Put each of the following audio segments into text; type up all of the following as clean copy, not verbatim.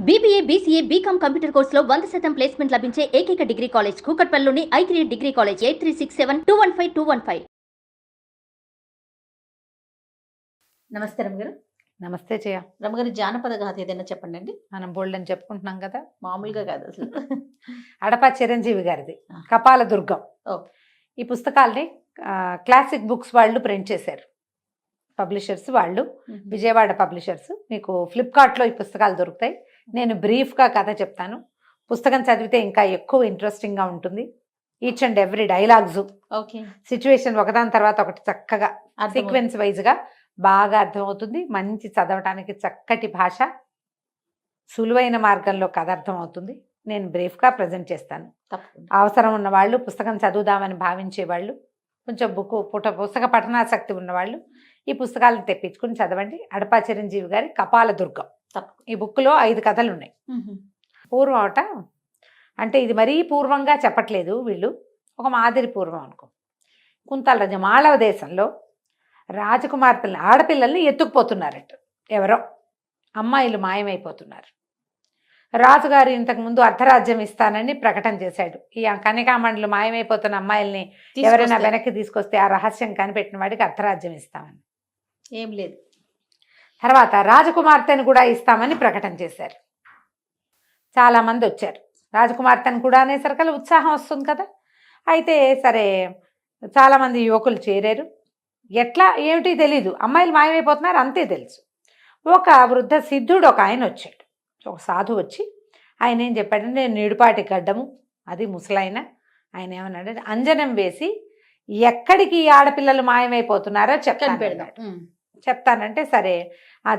BBA, BCA, BCom computer కోర్సులో 100% placement లభించే ఏకైక డిగ్రీ కాలేజ్ కూకట్పల్లిలోని i3 డిగ్రీ కాలేజ్ 8367215215. నమస్తే రమగారు. నమస్తే జయ. రమగారు, జానపద గాథ ఏదైనా చెప్పండి అండి. మనం బోల్డ్ అని చెప్పుకుంటున్నాం కదా, మామూలుగా కాదు అసలు. అడప చిరంజీవి గారిది కపాల దుర్గం. ఈ పుస్తకాల్ని క్లాసిక్ బుక్స్ వాళ్ళు ప్రింట్ చేశారు, పబ్లిషర్స్ వాళ్ళు, విజయవాడ పబ్లిషర్స్. మీకు ఫ్లిప్కార్ట్లో ఈ పుస్తకాలు దొరుకుతాయి. నేను బ్రీఫ్గా కథ చెప్తాను. పుస్తకం చదివితే ఇంకా ఎక్కువ ఇంట్రెస్టింగ్గా ఉంటుంది. Each and every dialogues, situation ఒకదాని తర్వాత ఒకటి చక్కగా సీక్వెన్స్ వైజ్గా బాగా అర్థమవుతుంది. మంచి చదవటానికి చక్కటి భాష, సులువైన మార్గంలో కథ అర్థమవుతుంది. నేను బ్రీఫ్గా ప్రజెంట్ చేస్తాను. అవసరం ఉన్నవాళ్ళు, పుస్తకం చదువుదామని భావించేవాళ్ళు, కొంచెం పుస్తక పఠనాసక్తి ఉన్నవాళ్ళు ఈ పుస్తకాలను తెప్పించుకుని చదవండి. అడప చిరంజీవి గారి కపాల దుర్గం. ఈ బుక్లో 5 కథలు ఉన్నాయి. పూర్వం అంటే ఇది మరీ పూర్వంగా చెప్పట్లేదు వీళ్ళు, ఒక మాదిరి పూర్వం అనుకో. కుంతల రాజ్యం మాళవ దేశంలో రాజకుమార్తెల్ని, ఆడపిల్లల్ని ఎత్తుకుపోతున్నారట. ఎవరో అమ్మాయిలు మాయమైపోతున్నారు. రాజుగారు ఇంతకుముందు అర్ధరాజ్యం ఇస్తానని ప్రకటన చేశాడు. ఈ కన్యకామండలు మాయమైపోతున్న అమ్మాయిల్ని ఎవరైనా వెనక్కి తీసుకొస్తే ఆ రహస్యం కనిపెట్టిన వాడికి అర్ధరాజ్యం ఇస్తామని. ఏం లేదు. తర్వాత రాజకుమార్తెను కూడా ఇస్తామని ప్రకటన చేశారు. చాలామంది వచ్చారు. రాజకుమార్తెను కూడా అనేసరికల్లా ఉత్సాహం వస్తుంది కదా. అయితే సరే, చాలామంది యువకులు చేరారు. ఎట్లా ఏమిటి తెలీదు, అమ్మాయిలు మాయమైపోతున్నారు అంతే తెలుసు. ఒక వృద్ధ సిద్ధుడు ఒక ఆయన వచ్చాడు, ఒక సాధు వచ్చి ఆయన ఏం చెప్పాడంటే, నేను నిడుపాటి గడ్డము, అది ముసలాయన. ఆయన ఏమన్నాడంటే, అంజనం వేసి ఎక్కడికి ఈ ఆడపిల్లలు మాయమైపోతున్నారో చెప్తానంటే సరే.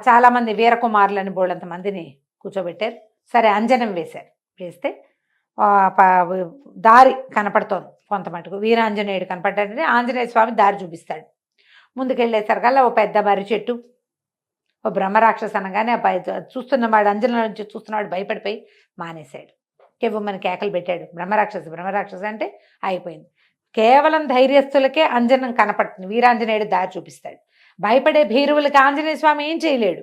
చాలామంది వీరకుమారులని బోళ్ళంత మందిని కూర్చోబెట్టారు. సరే, అంజనం వేశారు. వేస్తే దారి కనపడుతోంది కొంత మటుకు. వీరాంజనేయుడు కనపడ్డాడంటే ఆంజనేయ స్వామి దారి చూపిస్తాడు. ముందుకెళ్ళేసరికల్లా ఓ పెద్ద మర్రి చెట్టు, ఓ బ్రహ్మరాక్షస అనగానే చూస్తున్నవాడు, అంజనం నుంచి చూస్తున్నవాడు భయపడిపోయి మానేశాడు. కేవమ్మని కేకలు పెట్టాడు, బ్రహ్మరాక్షస అంటే అయిపోయింది. కేవలం ధైర్యస్తులకే అంజనం కనపడుతుంది. వీరాంజనేయుడు దారి చూపిస్తాడు. భయపడే భీరువులకి ఆంజనేయ స్వామి ఏం చేయలేడు.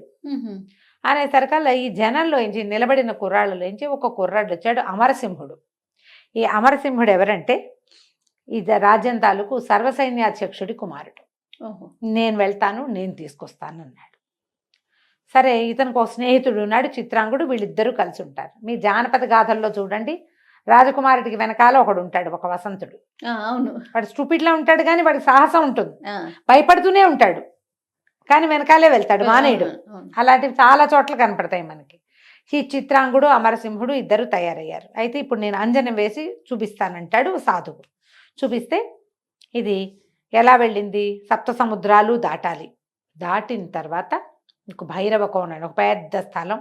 అనేసరికల్లా ఈ జనంలో నుంచి, నిలబడిన కుర్రాళ్ళలోంచి ఒక కుర్రాడు వచ్చాడు, అమరసింహుడు. ఈ అమరసింహుడు ఎవరంటే ఈ రాజ్యం తాలూకు సర్వసైన్యాధ్యక్షుడి కుమారుడు. నేను వెళ్తాను, నేను తీసుకొస్తాను అన్నాడు. సరే, ఇతనికి ఒక స్నేహితుడు ఉన్నాడు, చిత్రాంగుడు. వీళ్ళిద్దరూ కలిసి ఉంటారు. మీ జానపద గాథల్లో చూడండి, రాజకుమారుడికి వెనకాల ఒకడు ఉంటాడు, ఒక వసంతుడు. అవును, వాడు స్టూపిడ్లా ఉంటాడు కానీ వాడికి సాహసం ఉంటుంది. భయపడుతూనే ఉంటాడు కానీ వెనకాలే వెళ్తాడు, మానేయుడు. అలాంటివి చాలా చోట్ల కనపడతాయి మనకి. ఈ చిత్రాంగుడు, అమరసింహుడు ఇద్దరు తయారయ్యారు. అయితే ఇప్పుడు నేను అంజనం వేసి చూపిస్తానంటాడు సాధువు. చూపిస్తే ఇది ఎలా వెళ్ళింది, 7 సముద్రాలు దాటాలి. దాటిన తర్వాత ఇంక భైరవ కోణ, ఒక పెద్ద స్థలం,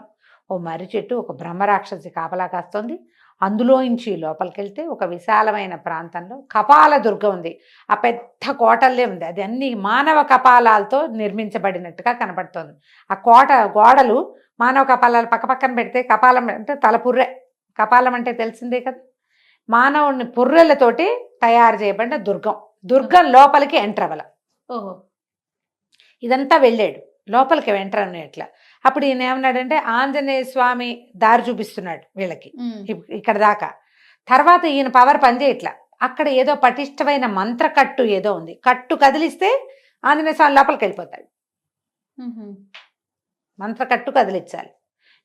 ఓ మర్రి చెట్టు, ఒక బ్రహ్మరాక్షసి కాపలా కాస్తుంది. అందులోంచి లోపలికి వెళ్తే ఒక విశాలమైన ప్రాంతంలో కపాల దుర్గం ఉంది. ఆ పెద్ద కోటల్లే ఉంది. అది అన్ని మానవ కపాలాలతో నిర్మించబడినట్టుగా కనబడుతోంది. ఆ కోట గోడలు మానవ కపాలాలు పక్కపక్కన పెడితే, కపాలం అంటే తలపుర్రె, కపాలం అంటే తెలిసిందే కదా, మానవుని పుర్రెలతోటి తయారు చేయబడిన దుర్గం. దుర్గం లోపలికి ఎంటర్ అవ్వాల. ఇదంతా వెళ్ళాడు, లోపలికి ఎంటర్ అనేట్లా. అప్పుడు ఈయన ఏమన్నాడంటే, ఆంజనేయ స్వామి దారి చూపిస్తున్నాడు వీళ్ళకి ఇక్కడ దాకా. తర్వాత ఈయన పవర్ పనిచేయట్లా. అక్కడ ఏదో పటిష్టమైన మంత్రకట్టు ఏదో ఉంది. కట్టు కదిలిస్తే ఆంజనేయ స్వామి లోపలికి వెళ్ళిపోతాడు. మంత్రకట్టు కదిలించాలి.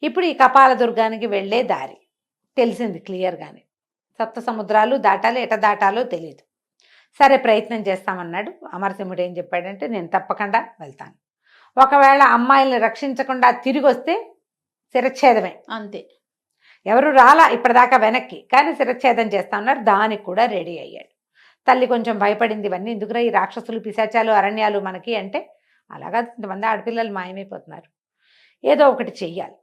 ఇప్పుడు ఈ కపాల దుర్గానికి వెళ్ళే దారి తెలిసింది క్లియర్గానే. 7 సముద్రాలు దాటాలి, ఎట దాటాలో తెలియదు. సరే, ప్రయత్నం చేస్తామన్నాడు. అమరసింహుడు ఏం చెప్పాడంటే, నేను తప్పకుండా వెళ్తాను. ఒకవేళ అమ్మాయిల్ని రక్షించకుండా తిరిగి వస్తే శిరచ్ఛేదమే, అంతే. ఎవరు రాలా ఇప్పటిదాకా వెనక్కి, కానీ శిరచ్ఛేదం చేస్తా ఉన్నారు. దానికి కూడా రెడీ అయ్యాడు. తల్లి కొంచెం భయపడింది, ఇవన్నీ ఎందుకురా ఈ రాక్షసులు, పిశాచాలు, అరణ్యాలు మనకి అంటే. అలాగా ఇంతమంది ఆడపిల్లలు మాయమైపోతున్నారు, ఏదో ఒకటి చెయ్యాలి,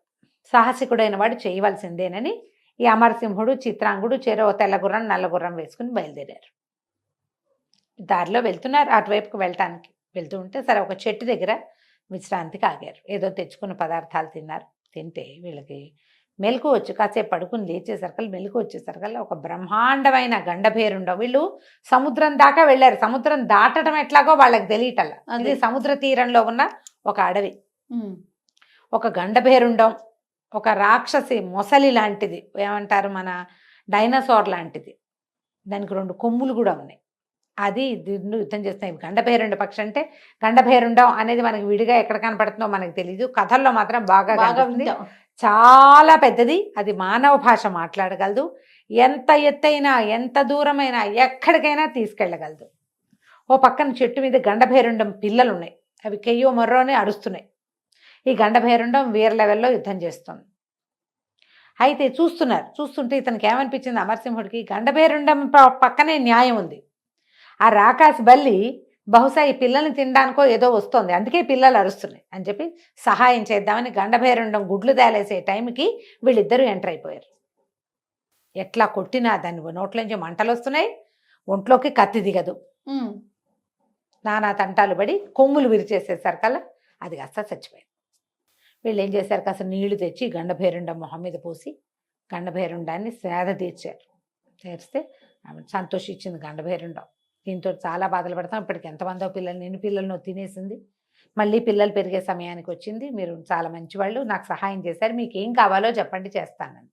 సాహసికుడైన వాడు చేయవలసిందేనని ఈ అమరసింహుడు, చిత్రాంగుడు చెరో తెల్లగుర్రం నల్లగుర్రం వేసుకుని బయలుదేరారు. దారిలో వెళ్తున్నారు, అటువైపుకు వెళ్ళటానికి వెళ్తూ ఉంటే సరే, ఒక చెట్టు దగ్గర విశ్రాంతికి ఆగారు. ఏదో తెచ్చుకున్న పదార్థాలు తిన్నారు. తింటే వీళ్ళకి మెలకు వచ్చి, కాసేపు పడుకుని లేచేసరికల్లా మెలకు వచ్చేసరికల్లా ఒక బ్రహ్మాండమైన గండభేరుండం. వీళ్ళు సముద్రం దాకా వెళ్ళారు. సముద్రం దాటడం ఎట్లాగో వాళ్ళకి తెలియటల్లా. ఇది సముద్ర తీరంలో ఉన్న ఒక అడవి. ఒక గండభేరుండం, ఒక రాక్షసి మొసలి లాంటిది, ఏమంటారు మన డైనోసార్ లాంటిది, దానికి 2 కొమ్ములు కూడా ఉన్నాయి. అది దీన్ని యుద్ధం చేస్తున్నాయి. గండభేరుండ పక్షి అంటే గండభేరుండం అనేది మనకి విడిగా ఎక్కడ కనపడుతుందో మనకు తెలియదు, కథల్లో మాత్రం బాగా కనిపిస్తుంది. చాలా పెద్దది, అది మానవ భాష మాట్లాడగలదు, ఎంత ఎత్తైనా ఎంత దూరమైనా ఎక్కడికైనా తీసుకెళ్ళగలదు. ఓ పక్కన చెట్టు మీద గండభేరుండం పిల్లలు ఉన్నాయి, అవి కెయ్యో మొర్రో అని అరుస్తున్నాయి. ఈ గండభేరుండం వీర లెవెల్లో యుద్ధం చేస్తుంది. అయితే చూస్తుంటే ఇతనికి ఏమనిపించింది, అమరసింహుడికి, గండభేరుండం పక్కనే న్యాయం ఉంది. ఆ రాకాసి బల్లి బహుశా ఈ పిల్లల్ని తినడానికో ఏదో వస్తుంది, అందుకే పిల్లలు అరుస్తున్నాయి అని చెప్పి సహాయం చేద్దామని గండభేరుండం గుడ్లు తేలేసే టైంకి వీళ్ళిద్దరూ ఎంటర్ అయిపోయారు. ఎట్లా కొట్టినా దాని నోట్లోంచి మంటలు వస్తున్నాయి, ఒంట్లోకి కత్తి దిగదు. నానా తంటాలు పడి కొమ్ములు విరిచేసేసారు కల్లా అది కాస్త చచ్చిపోయింది. వీళ్ళు ఏం చేశారు, కాస్త నీళ్లు తెచ్చి గండభేరుండం మొహం మీద పోసి గండభేరుండాన్ని సేద తీర్చారు. తీర్స్తే ఆమె సంతోషించింది గండభేరుండం. దీంతో చాలా బాధలు పడతాం, ఇప్పటికి ఎంతమందో ఎన్ని పిల్లలను తినేసింది, మళ్ళీ పిల్లలు పెరిగే సమయానికి వచ్చింది, మీరు చాలా మంచివాళ్ళు, నాకు సహాయం చేశారు, మీకు ఏం కావాలో చెప్పండి చేస్తానని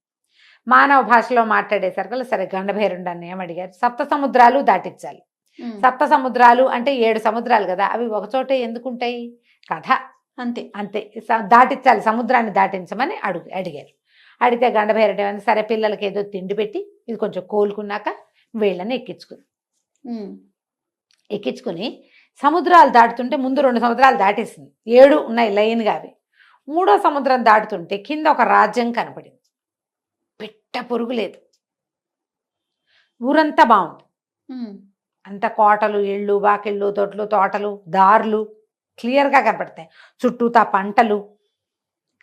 మానవ భాషలో మాట్లాడేసరికి సరే గండభేరుండాన్ని ఏమడిగారు, 7 సముద్రాలు దాటించాలి. 7 సముద్రాలు అంటే 7 సముద్రాలు కదా, అవి ఒకచోటే ఎందుకుంటాయి, కథ అంతే దాటించాలి, సముద్రాన్ని దాటించమని అడిగారు. అడిగితే గండభేరుండం సరే పిల్లలకి ఏదో తిండి పెట్టి ఇది కొంచెం కోలుకున్నాక వీళ్ళని ఎక్కించుకుని సముద్రాలు దాటుతుంటే ముందు 2 సముద్రాలు దాటేసింది, 7 ఉన్నాయి లైన్గా. అవి 3వ సముద్రం దాటుతుంటే కింద ఒక రాజ్యం కనపడింది, పిట్ట పొరుగు లేదు, ఊరంతా బాగుంది, అంత కోటలు, ఇళ్ళు, వాకిళ్ళు, తొట్లు, తోటలు, దారులు క్లియర్గా కనపడతాయి, చుట్టూతా పంటలు,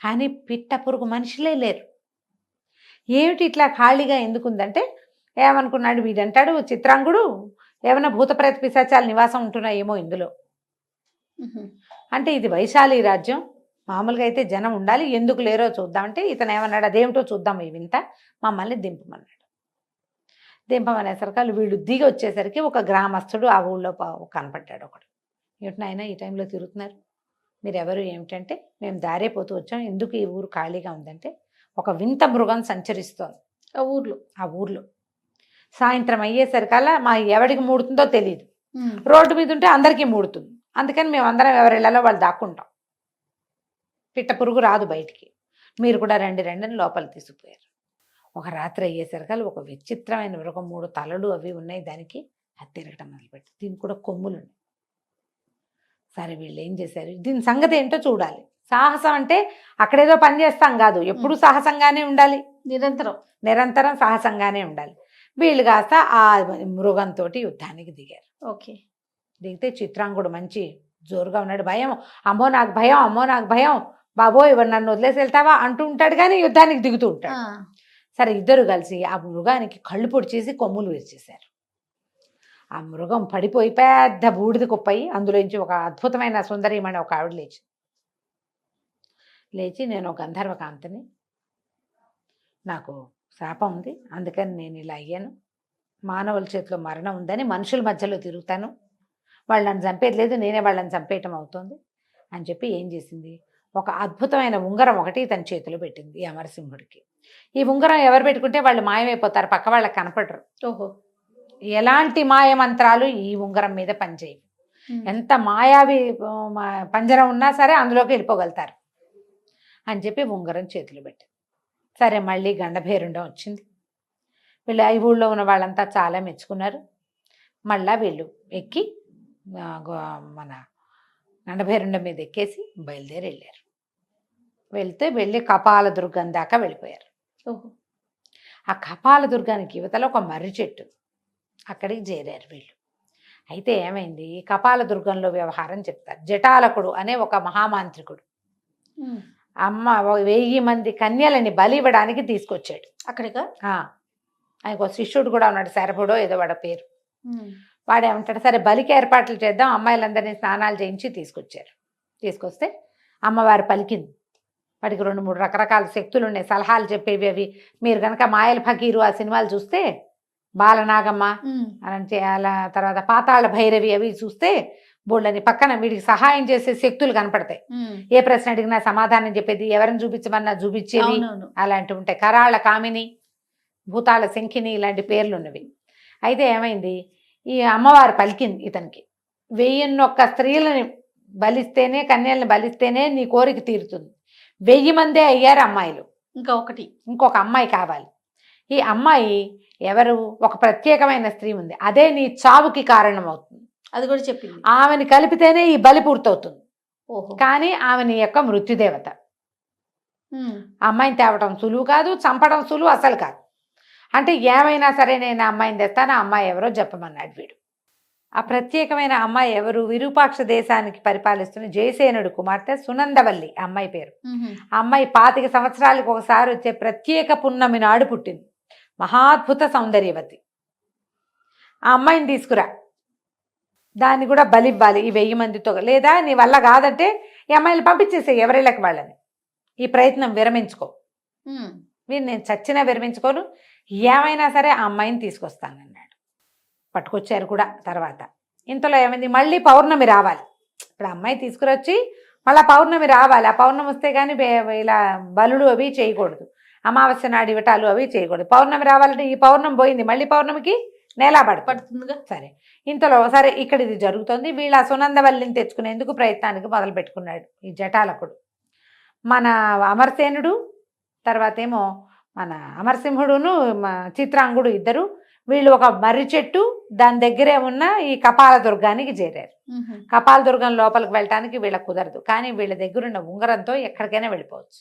కానీ పిట్ట పొరుగు మనుషులే లేరు. ఏమిటి ఇట్లా ఖాళీగా ఎందుకుందంటే ఏమనుకున్నాడు వీడంటాడు, చిత్రాంగుడు ఏమైనా భూతప్రేత పిశాచాల నివాసం ఉంటున్నాయేమో ఇందులో, అంటే ఇది వైశాలి రాజ్యం, మామూలుగా అయితే జనం ఉండాలి, ఎందుకు లేరో చూద్దామంటే ఇతను ఏమన్నాడు, అదేమిటో చూద్దాం ఈ వింత, మమ్మల్ని దింపమన్నాడు. దింపమనేసరికి వీళ్ళు దిగి వచ్చేసరికి ఒక గ్రామస్తుడు ఆ ఊళ్ళో కనపడ్డాడు. ఒకడు, ఏమిటి నాయన ఈ టైంలో తిరుగుతున్నారు, మీరు ఎవరు ఏమిటంటే మేము దారే పోతూ వచ్చాం, ఎందుకు ఈ ఊరు ఖాళీగా ఉందంటే ఒక వింత మృగం సంచరిస్తోంది ఆ ఊర్లో సాయంత్రం అయ్యేసరికల్లా మా ఎవడికి మూడుతుందో తెలియదు, రోడ్డు మీద ఉంటే అందరికీ మూడుతుంది, అందుకని మేము అందరం ఎవరిళ్లలో వాళ్ళు దాక్కుంటాం, పిట్ట పురుగు రాదు బయటికి, మీరు కూడా రండి అని లోపల తీసుకుపోయారు. ఒక రాత్రి అయ్యేసరికల్లా ఒక విచిత్రమైన మృగం, 3 తలలు అవి ఉన్నాయి దానికి, అది తిరగటం మొదలుపెట్టి, దీనికి కూడా కొమ్ములు ఉన్నాయి. సరే వీళ్ళు ఏం చేశారు, దీని సంగతి ఏంటో చూడాలి, సాహసం అంటే అక్కడేదో పని చేస్తాం కాదు, ఎప్పుడు సాహసంగానే ఉండాలి, నిరంతరం సాహసంగానే ఉండాలి. వీళ్ళు కాస్త ఆ మృగంతో యుద్ధానికి దిగారు. దిగితే చిత్రాంగుడు మంచి జోరుగా ఉన్నాడు, భయం, అమ్మో నాకు భయం, అమ్మో నాకు భయం, బాబోయ్ నన్ను వదిలేసి వెళ్తావా అంటూ ఉంటాడు, కానీ యుద్ధానికి దిగుతూ ఉంటాడు. సరే ఇద్దరు కలిసి ఆ మృగానికి కళ్ళు పొడిచేసి కొమ్ములు విరిచేశారు. ఆ మృగం పడిపోయి పెద్ద బూడిద కుప్పయి అందులోంచి ఒక అద్భుతమైన సుందరీమణి ఒక ఆవిడ లేచి నేను గంధర్వకాంతని, నాకు శాపం ఉంది, అందుకని నేను ఇలా అయ్యాను, మానవుల చేతిలో మరణం ఉందని మనుషుల మధ్యలో తిరుగుతాను, వాళ్ళని చంపేది లేదు, నేనే వాళ్ళని చంపేయటం అవుతుంది అని చెప్పి ఏం చేసింది, ఒక అద్భుతమైన ఉంగరం ఒకటి తన చేతిలో పెట్టింది ఈ అమరసింహుడికి. ఈ ఉంగరం ఎవరు పెట్టుకుంటే వాళ్ళు మాయమైపోతారు, పక్క వాళ్ళకి కనపడరు. ఎలాంటి మాయమంత్రాలు ఈ ఉంగరం మీద పనిచేయవు, ఎంత మాయావి పంజరం ఉన్నా సరే అందులోకి వెళ్ళిపోగలుగుతారు అని చెప్పి ఉంగరం చేతిలో పెట్టింది. సరే మళ్ళీ గండభేరుండం వచ్చింది, వీళ్ళు ఈ ఊళ్ళో ఉన్న వాళ్ళంతా చాలా మెచ్చుకున్నారు. మళ్ళా వీళ్ళు ఎక్కి మన గండభేరుండం మీద ఎక్కేసి బయలుదేరి వెళ్ళి కపాలదుర్గం దాకా వెళ్ళిపోయారు. ఆ కపాలదుర్గానికి యువతలో ఒక మర్రి చెట్టు, అక్కడికి చేరారు వీళ్ళు. అయితే ఏమైంది, కపాలదుర్గంలో వ్యవహారం చెప్తారు. జటాలకుడు అనే ఒక మహామాంత్రికుడు అమ్మ 1000 మంది కన్యలని బలి ఇవ్వడానికి తీసుకొచ్చాడు అక్కడికి. ఆయనకు ఒక శిష్యుడు కూడా ఉన్నాడు, శరభుడో ఏదో వాడ పేరు. వాడు ఏమంటాడు, సరే బలికి ఏర్పాట్లు చేద్దాం, అమ్మాయిలందరినీ స్నానాలు చేయించి తీసుకొస్తే అమ్మవారు పలికింది. వాడికి 2-3 రకరకాల శక్తులు ఉన్నాయి, సలహాలు చెప్పేవి. అవి మీరు కనుక మాయల ఫకీరు ఆ సినిమాలు చూస్తే, బాలనాగమ్మ అలా తర్వాత పాతాళ భైరవి అవి చూస్తే బోళ్ళని పక్కన వీడికి సహాయం చేసే శక్తులు కనపడతాయి. ఏ ప్రశ్న అడిగినా సమాధానం చెప్పేది, ఎవరిని చూపించమన్నా చూపించేది, అలాంటివి ఉంటాయి. కరాళ కామిని, భూతాల శంఖిని ఇలాంటి పేర్లు ఉన్నవి. అయితే ఏమైంది, ఈ అమ్మవారు పలికింది ఇతనికి, 1001 స్త్రీలని బలిస్తేనే, కన్యల్ని బలిస్తేనే నీ కోరిక తీరుతుంది. 1000 మందే అయ్యారు అమ్మాయిలు, ఇంకొక అమ్మాయి కావాలి. ఈ అమ్మాయి ఎవరు, ఒక ప్రత్యేకమైన స్త్రీ ఉంది, అదే నీ చావుకి కారణం అవుతుంది. అది కూడా చెప్పింది. ఆమెని కలిపితేనే ఈ బలి పూర్తవుతుంది. ఓహో. కానీ ఆమె నీ యొక్క మృత్యుదేవత. ఆ అమ్మాయిని తేవటం సులువు కాదు, చంపడం సులువు అసలు కాదు. అంటే ఏమైనా సరే నేను ఆ అమ్మాయిని తెస్తాను, ఆ అమ్మాయి ఎవరో చెప్పమన్నాడు వీడు. ఆ ప్రత్యేకమైన అమ్మాయి ఎవరు, విరూపాక్ష దేశానికి పరిపాలిస్తున్న జయసేనుడు కుమార్తె సునందవల్లి ఆ అమ్మాయి పేరు. ఆ అమ్మాయి 25 సంవత్సరాలకు ఒకసారి వచ్చే ప్రత్యేక పున్నమి నాడు పుట్టింది. మహాద్భుత సౌందర్యవతి. ఆ అమ్మాయిని తీసుకురా, దాన్ని కూడా బలివ్వాలి ఈ 1000 మందితో. లేదా నీ వల్ల కాదంటే ఈ అమ్మాయిని పంపించేసేయి ఎవరిళ్ళకి వాళ్ళని. ఈ ప్రయత్నం విరమించుకో. వీరు నేను చచ్చినా విరమించుకోను, ఏమైనా సరే ఆ అమ్మాయిని తీసుకొస్తానన్నాడు. పట్టుకొచ్చారు కూడా. తర్వాత ఇంతలో ఏమైంది, మళ్ళీ పౌర్ణమి రావాలి. ఇప్పుడు అమ్మాయి తీసుకురొచ్చి మళ్ళీ పౌర్ణమి రావాలి. ఆ పౌర్ణమి వస్తే కానీ ఇలా బలుడు అవి చేయకూడదు, అమావాస్య నాడు ఇవటాలు అవి చేయకూడదు. పౌర్ణమి రావాలంటే ఈ పౌర్ణమి పోయింది, మళ్ళీ పౌర్ణమికి నేలా పడుతుందిగా. సరే, ఇంతలో సరే ఇక్కడ ఇది జరుగుతుంది. వీళ్ళ సునందవల్లిని తెచ్చుకునేందుకు ప్రయత్నానికి మొదలు పెట్టుకున్నాడు ఈ జటాలకుడు. మన అమరసేనుడు, తర్వాత ఏమో మన అమరసింహుడును చిత్రాంగుడు ఇద్దరు, వీళ్ళు ఒక మర్రి చెట్టు దాని దగ్గరే ఉన్న ఈ కపాల దుర్గానికి చేరారు. కపాల దుర్గం లోపలికి వెళ్ళటానికి వీళ్ళకి కుదరదు, కానీ వీళ్ళ దగ్గరున్న ఉంగరంతో ఎక్కడికైనా వెళ్ళిపోవచ్చు.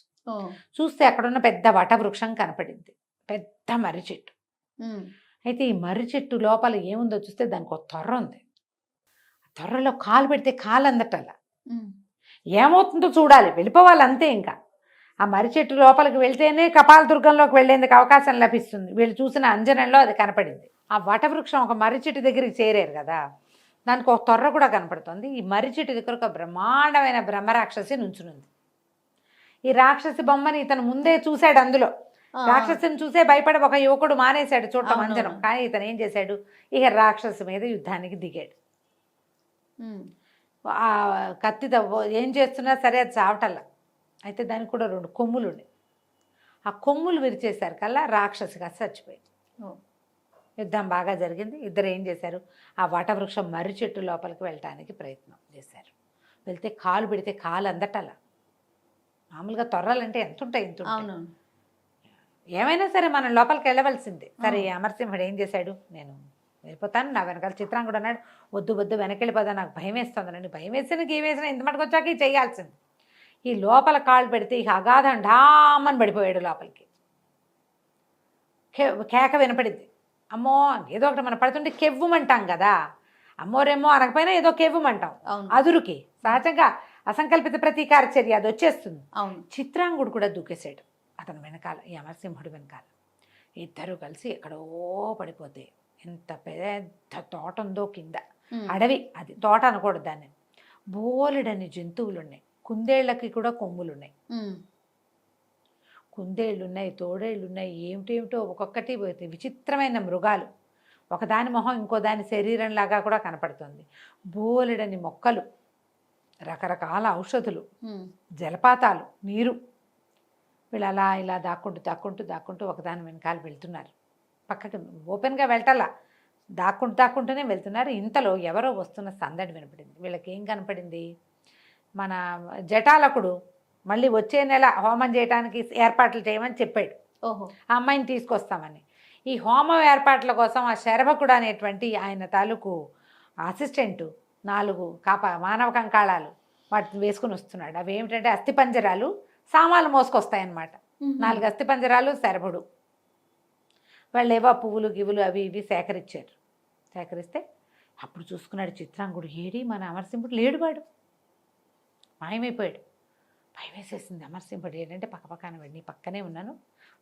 చూస్తే అక్కడున్న పెద్ద వటవృక్షం కనపడింది, పెద్ద మర్రి చెట్టు. అయితే ఈ మర్రి చెట్టు లోపల ఏముందో చూస్తే దానికి ఒక తొర్ర ఉంది. తొర్రలో కాలు పెడితే కాలు అందటల్లా. ఏమవుతుందో చూడాలి, వెళ్ళిపోవాలి అంతే. ఇంకా ఆ మర్రి చెట్టు లోపలికి వెళ్తేనే కపాల దుర్గంలోకి వెళ్లేందుకు అవకాశం లభిస్తుంది. వీళ్ళు చూసిన అంజనంలో అది కనపడింది. ఆ వటవృక్షం ఒక మర్రి చెట్టు దగ్గరికి చేరారు కదా, దానికి ఒక తొర్ర కూడా కనపడుతుంది. ఈ మర్రి చెట్టు దగ్గర ఒక బ్రహ్మాండమైన బ్రహ్మరాక్షసి నుంచునుంది. ఈ రాక్షసి బొమ్మని ఇతను ముందే చూశాడు. అందులో రాక్షసిని చూసే భయపడి ఒక యువకుడు మానేశాడు చూడటం అంజనం. కానీ ఇతను ఏం చేశాడు, ఇక రాక్షసి మీద యుద్ధానికి దిగాడు. ఆ కత్తితో ఏం చేస్తున్నా సరే అది చావటల్లా. అయితే దానికి కూడా 2 కొమ్ములు ఉన్నాయి. ఆ కొమ్ములు విరిచేశారు కల్లా రాక్షసిగా చచ్చిపోయింది. యుద్ధం బాగా జరిగింది. ఇద్దరు ఏం చేశారు, ఆ వటవృక్షం మర్రి చెట్టు లోపలికి వెళ్ళటానికి ప్రయత్నం చేశారు. వెళ్తే కాలు పెడితే కాలు అందటలా. మామూలుగా తొర్రాలంటే ఎంత ఉంటాయి, ఇంత ఉంటాయి. ఏమైనా సరే మనం లోపలికి వెళ్ళవలసిందే. సరే, అమరసింహుడు ఏం చేశాడు, నేను వెళ్ళిపోతాను, నా వెనకాల చిత్రాంగుడు అన్నాడు, వద్దు వద్దు వెనక్కి వెళ్ళిపోతా, నాకు భయం వేస్తుందండి. భయం వేసిన గీవేసిన ఇంత మటుకు వచ్చాక చేయాల్సింది. ఈ లోపల కాళ్ళు పెడితే ఇక అగాధం ఢామని పడిపోయాడు లోపలికి. కేక వినపడింది. అమ్మో, ఏదో ఒకటి మనం పడుతుంటే కెవ్వుమంటాం కదా, అమ్మోరేమో అనకపోయినా ఏదో కెవ్వుమంటాం అదురుకి. సహజంగా అసంకల్పిత ప్రతీకార చర్య అది వచ్చేస్తుంది. చిత్రాంగుడు కూడా దూకేశాడు అతను వెనకాల, ఈ అమరసింహుడు వెనకాల. ఇద్దరు కలిసి ఎక్కడో పడిపోతే, ఎంత పెద్ద తోట ఉందో కింద, అడవి, అది తోట అనకూడదు దాన్ని. బోలెడని జంతువులు ఉన్నాయి, కుందేళ్లకి కూడా కొమ్ములు ఉన్నాయి, కుందేళ్ళు ఉన్నాయి, తోడేళ్ళు ఉన్నాయి, ఏమిటేమిటో ఒక్కొక్కటి విచిత్రమైన మృగాలు. ఒకదాని మొహం ఇంకో దాని శరీరంలాగా కూడా కనపడుతుంది. బోలెడని మొక్కలు, రకరకాల ఔషధులు, జలపాతాలు, నీరు. వీళ్ళు అలా ఇలా దాక్కుంటూ దాక్కుంటూ దాక్కుంటూ ఒకదాని వెనకాల వెళ్తున్నారు. పక్కకి ఓపెన్గా వెళ్ళటల్లా, దాక్కుంటూనే వెళ్తున్నారు. ఇంతలో ఎవరో వస్తున్న సందడి వినపడింది. వీళ్ళకి ఏం కనపడింది, మన జటాలకుడు మళ్ళీ వచ్చే నెల హోమం చేయడానికి ఏర్పాట్లు చేయమని చెప్పాడు. ఆ అమ్మాయిని తీసుకొస్తామని. ఈ హోమం ఏర్పాట్ల కోసం ఆ శరభకుడు అనేటువంటి ఆయన తాలూకు అసిస్టెంటు 4 మానవ కంకాళాలు వాటిని వేసుకుని వస్తున్నాడు. అవి ఏమిటంటే అస్థిపంజరాలు, సామాన్లు మోసుకొస్తాయన్నమాట. 4 అస్థిపంజరాలు, శరభుడు. వాళ్ళు ఏవో పువ్వులు గివ్వులు అవి ఇవి సేకరించారు. సేకరిస్తే అప్పుడు చూసుకున్నాడు చిత్రాంగుడు, ఏడి మన అమరసింహుడు లేడు, వాడు మాయమైపోయాడు. భయం వేసేసింది అమరసింహుడు. ఏంటంటే పక్కపక్కన నీ పక్కనే ఉన్నాను,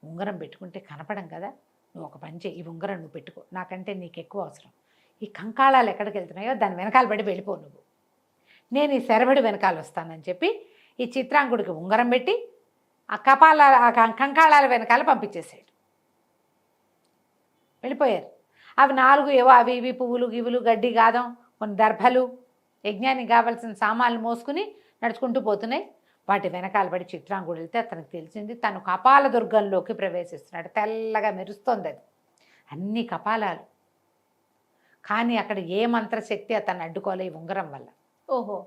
ఉంగరం పెట్టుకుంటే కనపడం కదా, నువ్వు ఒక పని చేయి, ఈ ఉంగరం నువ్వు పెట్టుకో, నాకంటే నీకు ఎక్కువ అవసరం. ఈ కంకాళాలు ఎక్కడికి వెళ్తున్నాయో దాని వెనకాల పడి వెళ్ళిపో నువ్వు, నేను ఈ శరభుడి వెనకాల వస్తానని చెప్పి ఈ చిత్రాంగుడికి ఉంగరం పెట్టి ఆ కంకాళాల వెనకాల పంపించేసాడు. వెళ్ళిపోయారు. అవి 4 ఏవో అవి ఇవి పువ్వులు గివ్వులు, గడ్డి గాదం, కొన్ని దర్భలు యజ్ఞానికి కావాల్సిన సామాన్లు మోసుకుని నడుచుకుంటూ పోతున్నాయి. వాటి వెనకాల పడి చిత్రాంగుడు వెళ్తే అతనికి తెలిసింది తను కపాల దుర్గంలోకి ప్రవేశిస్తున్నాడు. తెల్లగా మెరుస్తోంది అది, అన్ని కపాలాలు. కానీ అక్కడ ఏ మంత్రశక్తి అతన్ని అడ్డుకోలే ఈ ఉంగరం వల్ల. ఓహో.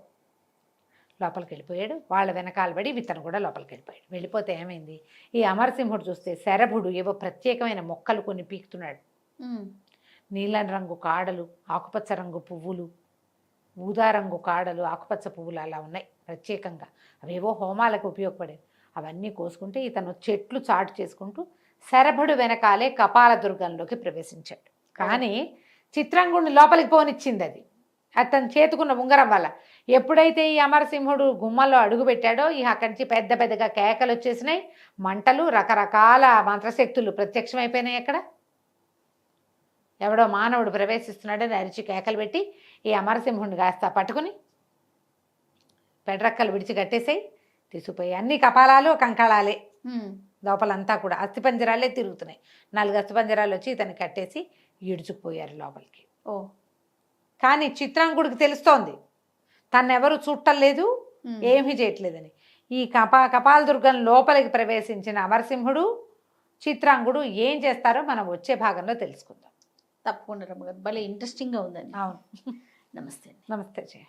లోపలికి వెళ్ళిపోయాడు. వాళ్ళ వెనకాల పడి ఇతను కూడా లోపలికి వెళ్ళిపోయాడు. వెళ్ళిపోతే ఏమైంది, ఈ అమరసింహుడు చూస్తే శరభుడు ఏవో ప్రత్యేకమైన మొక్కలు కొన్ని పీకుతున్నాడు. నీలం రంగు కాడలు, ఆకుపచ్చ రంగు పువ్వులు, ఊదా రంగు కాడలు, ఆకుపచ్చ పువ్వులు అలా ఉన్నాయి ప్రత్యేకంగా. అవేవో హోమాలకు ఉపయోగపడేవి. అవన్నీ కోసుకుంటే ఇతను చెట్లు చాటు చేసుకుంటూ శరభుడు వెనకాలే కపాల దుర్గంలోకి ప్రవేశించాడు. కానీ చిత్రాంగుడిని లోపలికి పోనిచ్చింది అది అతను చేతుకున్న ఉంగరం వల్ల. ఎప్పుడైతే ఈ అమరసింహుడు గుమ్మల్లో అడుగుపెట్టాడో అక్కడి నుంచి పెద్ద పెద్దగా కేకలు వచ్చేసినాయి, మంటలు, రకరకాల మంత్రశక్తులు ప్రత్యక్షమైపోయినాయి. అక్కడ ఎవడో మానవుడు ప్రవేశిస్తున్నాడని అరిచి కేకలు పెట్టి ఈ అమరసింహుడిని కాస్త పట్టుకుని పెడరక్కలు విడిచి కట్టేసాయి, తీసుకుపోయి. అన్ని కపాలాలు కంకళాలే, లోపలంతా కూడా అస్థిపంజరాలే తిరుగుతున్నాయి. 4 అస్థిపంజరాలు వచ్చి ఇతన్ని కట్టేసి ఈడ్చుకుపోయారు లోపలికి. ఓ. కానీ చిత్రాంగుడికి తెలుస్తోంది తన్నెవరు చుట్టలేదు, ఏమీ చేయట్లేదని. ఈ కపాల దుర్గం లోపలికి ప్రవేశించిన అమరసింహుడు, చిత్రాంగుడు ఏం చేస్తారో మనం వచ్చే భాగంలో తెలుసుకుందాం. తప్పకుండా రమ్మగారు, భలే ఇంట్రెస్టింగ్గా ఉందండి. అవును. నమస్తే. నమస్తే జయ.